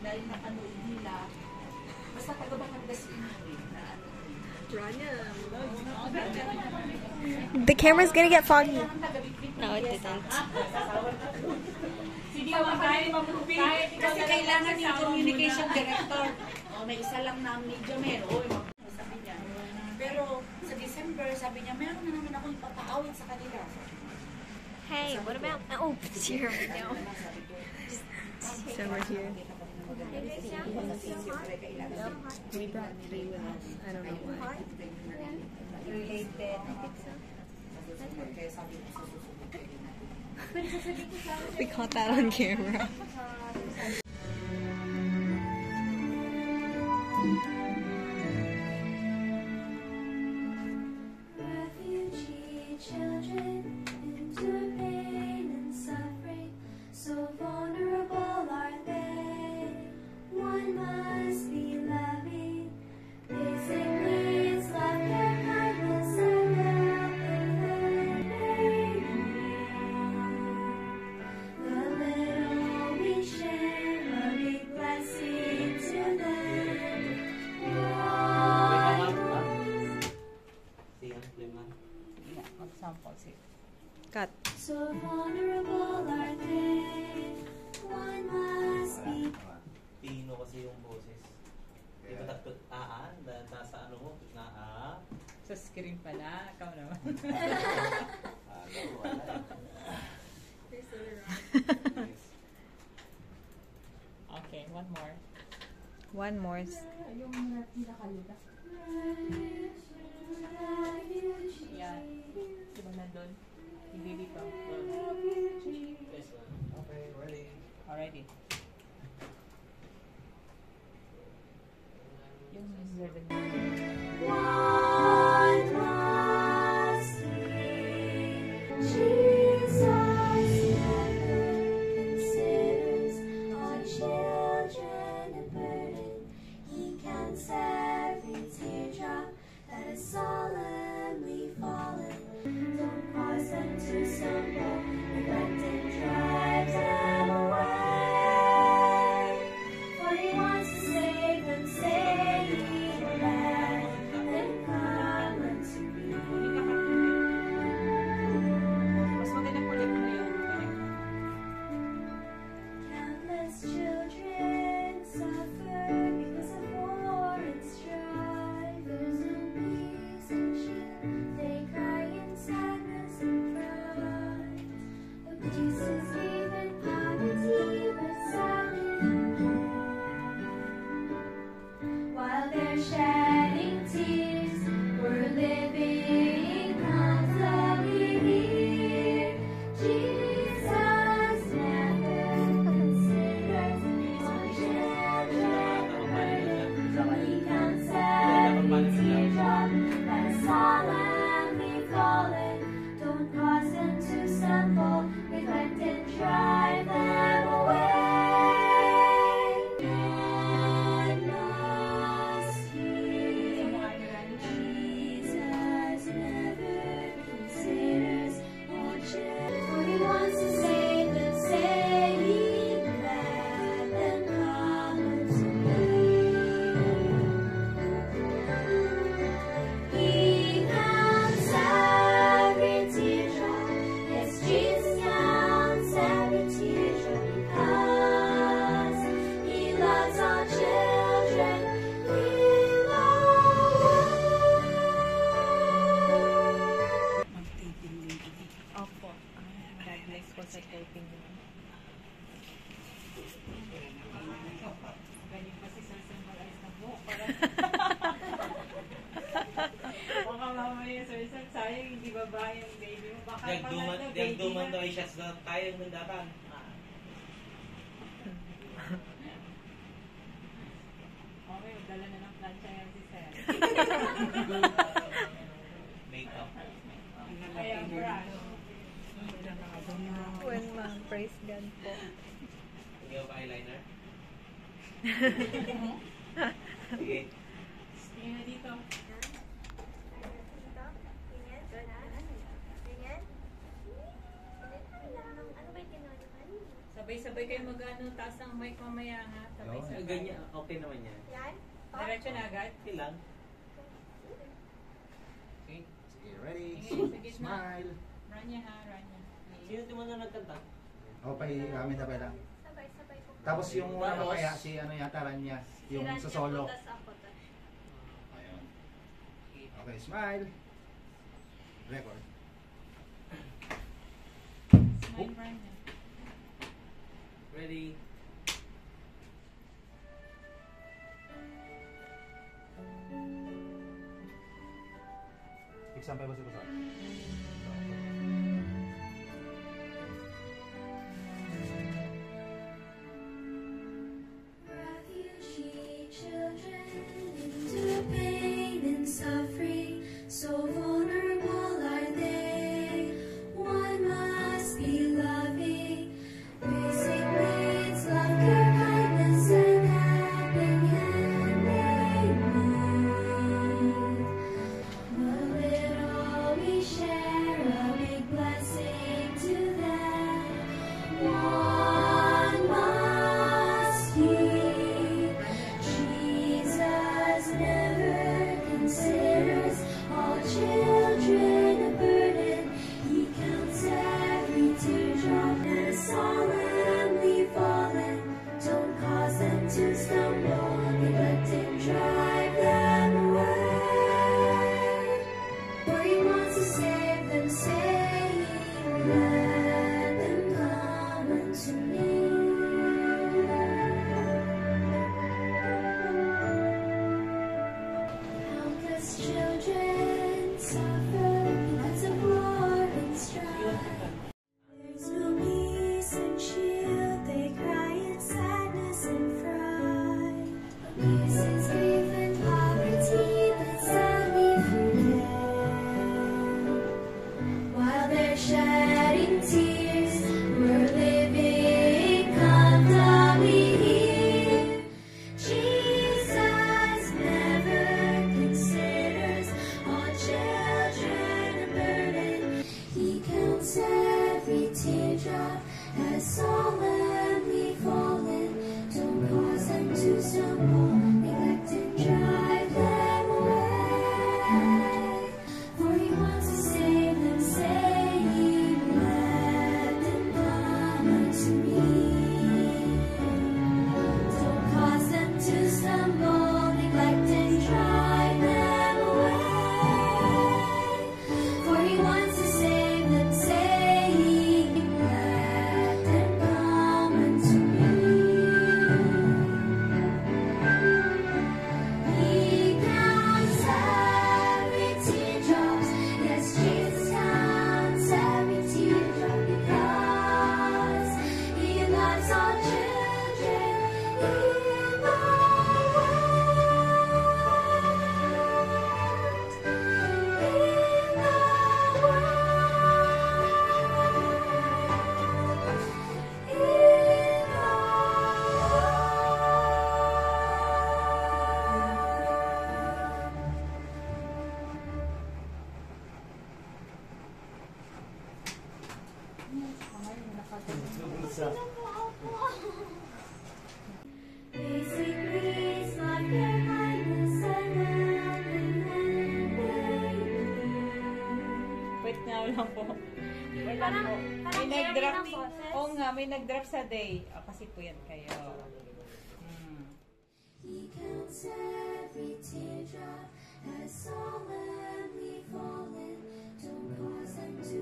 dahil napanood nila. Basta taga-Batangas inuwi na ano. The camera's gonna get foggy. No, it didn't. Kasi kailangan yung communication director. May isa lang na medyo meron. Sabi niya. Pero sa December, sabi niya, meron na naman ako ipapaawit sa kanila. Hey, what about? Oh, it's here right now. So we're here. We brought 3 with us. I don't know why. Related. We caught that on camera. Refugee children endure pain and suffering, so vulnerable are they. One must be loving. Basic needs, love, care, kindness, and helping. The little we share, a big blessing to them. Cut. So vulnerable are they. One must be. Pino kasi yung boses. Di ba dapat dahil nasa ano mo, Sa screen pala, ikaw naman. Okay, one more. One more. Yan. Diba nandun? Hindi dito. Yes, okay, ready. Alrighty. Yung revenue. One must be. Jesus never considers all children a burden. He counts every teardrop that has solemnly fallen. Don't cause them to stumble, neglect and drive them away. For he wants to save them, saying, let them come unto me. Mas maganda po ulit mo yun. Countless children suffer because of war and strife. There's no peace and shield. They cry in sadness and pride. The peace is even poverty, but sadly while they're shedding tears, we're living comfortably here. Jesus never considers our children a burden. He counts every teardrop that is solemnly fallen. Don't cause them to stumble, neglect and drive them away. One must hear. Jesus never considers all children, for he wants to save them, saying, let them come unto me. He counts every teardrop. Yes, Jesus counts every teardrop because he loves all children in the world. Opo. God bless po sa taping nyo. Ganyan kasi sa symbolize na po. Baka mamaya sir, sayang hindi babae yung baby mo. Baka pangat na baby Diagduman na. daw siya sa tayong nandatan. Okay, magdala na ng plancha yan si sir. Makeup. Kaya brush. When praise God po. Hindi ba eyeliner? Sige. Tingnan na dito. Sa Sabay-sabay kayo mag-ano, taas ng mic mamaya ha. Sabay-sabay. Ganyan, okay naman yan. Yan? Diretso na agad. Okay lang. Okay, sige, ready? Sige, sa gitna. Smile. Ranya ha, Ranya. Sino di mo na nagkanta? Okay, kami na pala. Sabay-sabay po. Tapos yung ano Tapos, kaya, si ano yata Rania, yung Rania sa solo. po, tas ako, tas. Ayun. Okay, smile. Record. Smile, Ranya. Ready? Example ba si Rosal? Refugee children endure pain and suffering, so vulnerable are they. One must be loving, basic needs, love, care, kindness, and helping hand they need. The little we share, a big blessing to them. One must heed. Jesus never considers all children a burden. He counts every teardrop and solemnly fallen. Don't cause them to stumble, neglect and drive them away. For he wants to save them, saying, let them come unto me. Countless children suffer because of war and strife. There's no peace and shield, they cry in sadness and fright. Abuses, grief, and poverty that sadly forget. While they're shedding tears, we're living comfortably here. Jesus never considers all children a burden. He counts every teardrop as solemnly fallen. Don't cause them to stumble, neglect and drive them away. For he wants to save them, saying, let them come unto me. Don't cause them to stumble, neglect and drive them away. For he wants to save them, saying, let them come unto me. He counts every teardrop. Yes, Jesus counts every teardrop because he loves all children in the basic needs, love, care, kindness, and helping hand they need. Wait nga lang po. Wait lang Parang- po. parang May nag-drop. airy ng boses. Oo nga, may nag-drop sa day. Kasi po yan kayo. He counts every teardrop as solemnly fallen. Don't cause them to